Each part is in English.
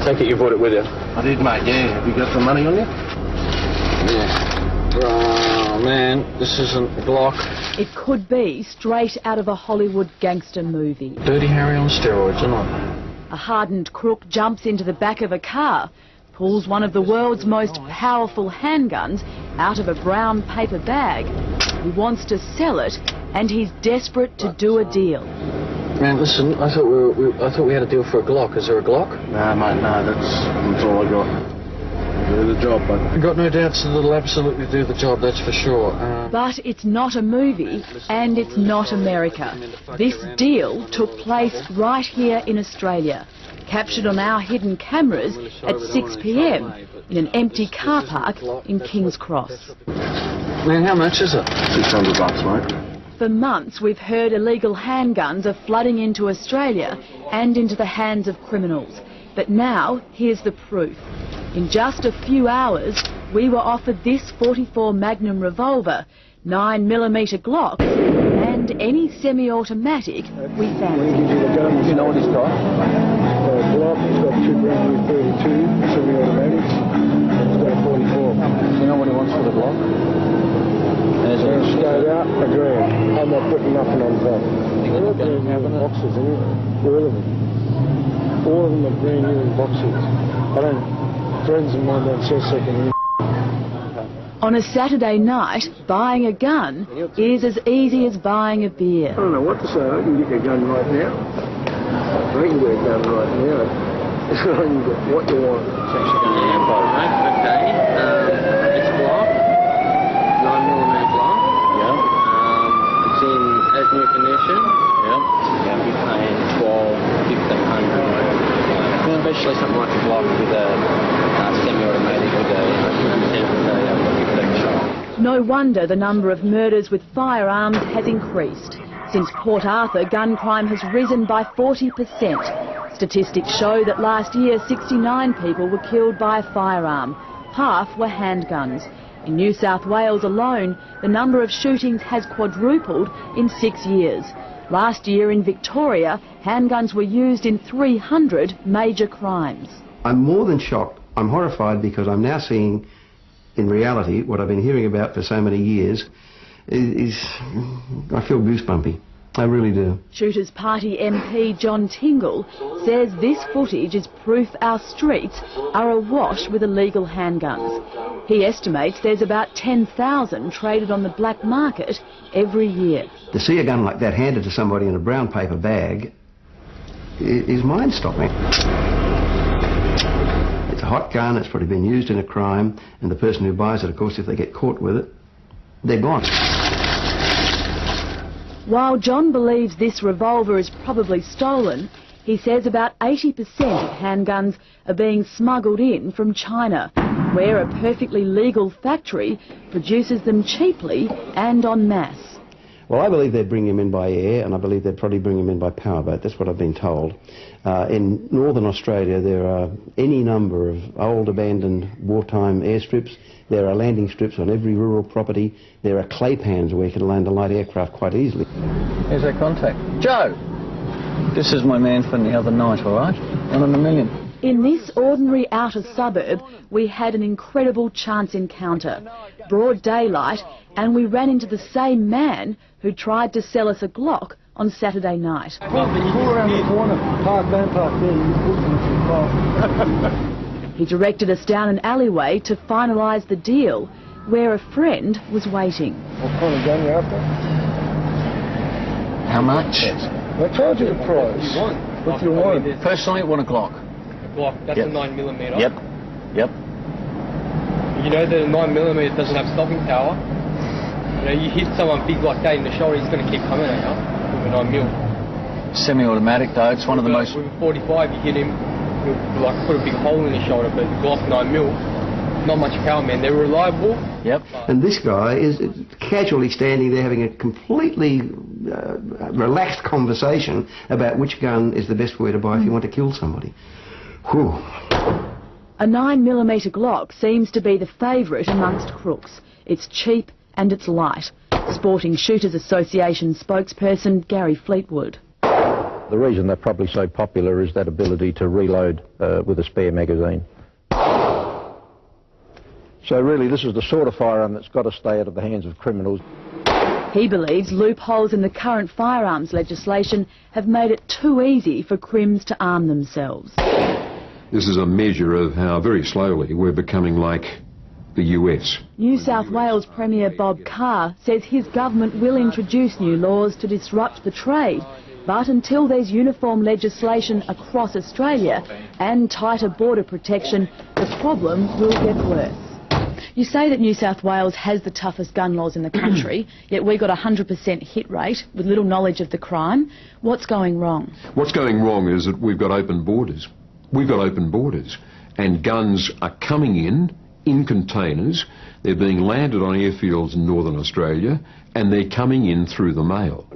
Take it you brought it with you? I did, mate, yeah. Have you got some money on you? Yeah. Oh, man, this isn't a Glock. It could be straight out of a Hollywood gangster movie. Dirty Harry on steroids, isn't it? A hardened crook jumps into the back of a car, pulls one of the world's most powerful handguns out of a brown paper bag. He wants to sell it, and he's desperate to do a deal. Man, listen, I thought we had a deal for a Glock. Is there a Glock? Nah, mate, no, that's all I got. Do the job, but I've got no doubts that it'll absolutely do the job, that's for sure. But it's not a movie, and it's not America. This deal took place right here in Australia, captured on our hidden cameras at 6 p.m. in an empty car park in King's Cross. Man, how much is it? $600, mate. For months, we've heard illegal handguns are flooding into Australia and into the hands of criminals. But now, here's the proof. In just a few hours, we were offered this .44 Magnum revolver, 9mm Glock, and any semi-automatic we fancied. You know what he's got? Glock, he's got 2 brand new 32 semi-automatics, and he's got a 44. You know what he wants for the Glock? Straight out, $1 grand. I'm not putting nothing on top. All of them are in boxes, isn't it? All of them. All of them are brand new in boxes. I don't... Friends of mine don't sell second hand. On a Saturday night, buying a gun is as easy as buying a beer. I don't know what to say. I can get a gun right now. I can get a gun right now. I can get what you want. It's actually going to be a boat, mate. Okay. It's Glock. 9mm Glock. Yeah. It's in as new condition. Yeah. You'll be paying $1,200, $1,500. Especially something like a Glock with a semi-automatic with a No wonder the number of murders with firearms has increased. Since Port Arthur, gun crime has risen by 40%. Statistics show that last year 69 people were killed by a firearm. Half were handguns. In New South Wales alone, the number of shootings has quadrupled in 6 years. Last year in Victoria, handguns were used in 300 major crimes. I'm more than shocked. I'm horrified because I'm now seeing, in reality, what I've been hearing about for so many years I feel goosebumpy. I really do. Shooters Party MP John Tingle says this footage is proof our streets are awash with illegal handguns. He estimates there's about 10,000 traded on the black market every year. To see a gun like that handed to somebody in a brown paper bag is mind-stopping. It's a hot gun, it's probably been used in a crime, and the person who buys it, of course, if they get caught with it, they're gone. While John believes this revolver is probably stolen, he says about 80% of handguns are being smuggled in from China, where a perfectly legal factory produces them cheaply and en masse. Well, I believe they'd bring him in by air, and I believe they'd probably bring him in by powerboat. That's what I've been told. In northern Australia, there are any number of old abandoned wartime airstrips. There are landing strips on every rural property. There are clay pans where you can land a light aircraft quite easily. Here's our contact. Joe! This is my man from the other night, all right? 1 in a million. In this ordinary outer suburb, we had an incredible chance encounter. Broad daylight, and we ran into the same man who tried to sell us a Glock on Saturday night. Pull around the corner, don't park there, He directed us down an alleyway to finalise the deal, where a friend was waiting. What kind of gun you after? How much? I told you the price. What do you want? Personally, I want a Glock. Glock, that's a 9mm. Yep. You know that a 9mm doesn't have stopping power. You know, you hit someone big like that in the shoulder, he's going to keep coming at you with a 9mm. Semi-automatic though, it's one of the most... With a 45, you hit him, you'll like put a big hole in his shoulder, but the Glock 9mm, not much power, man. They're reliable. Yep. And this guy is casually standing there having a completely relaxed conversation about which gun is the best way to buy if you want to kill somebody. Whew. A 9mm Glock seems to be the favourite amongst crooks. It's cheap and it's light. Sporting Shooters Association spokesperson Gary Fleetwood. The reason they're probably so popular is that ability to reload with a spare magazine. So really this is the sort of firearm that's got to stay out of the hands of criminals. He believes loopholes in the current firearms legislation have made it too easy for crims to arm themselves. This is a measure of how very slowly we're becoming like the US. New South Wales Premier Bob Carr says his government will introduce new laws to disrupt the trade, but until there's uniform legislation across Australia and tighter border protection, the problem will get worse. You say that New South Wales has the toughest gun laws in the country, yet we got a 100% hit rate with little knowledge of the crime. What's going wrong? What's going wrong is that we've got open borders. We've got open borders, and guns are coming in containers. They're being landed on airfields in Northern Australia, and they're coming in through the mail.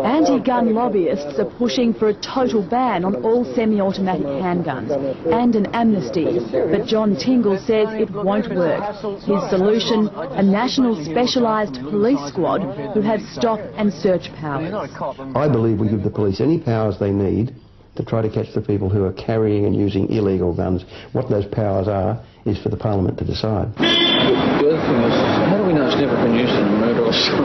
Anti-gun lobbyists are pushing for a total ban on all semi-automatic handguns and an amnesty, but John Tingle says it won't work. His solution, a national specialised police squad who have stop and search powers. I believe we give the police any powers they need to try to catch the people who are carrying and using illegal guns. What those powers are is for the Parliament to decide. The other thing is, how do we know it's never been used in a murder or something?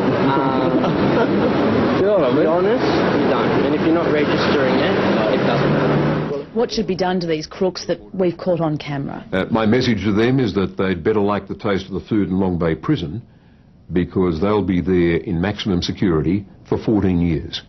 You know what I mean? To be honest, you don't. And if you're not registering it doesn't matter. What should be done to these crooks that we've caught on camera? My message to them is that they'd better like the taste of the food in Long Bay Prison, because they'll be there in maximum security for 14 years.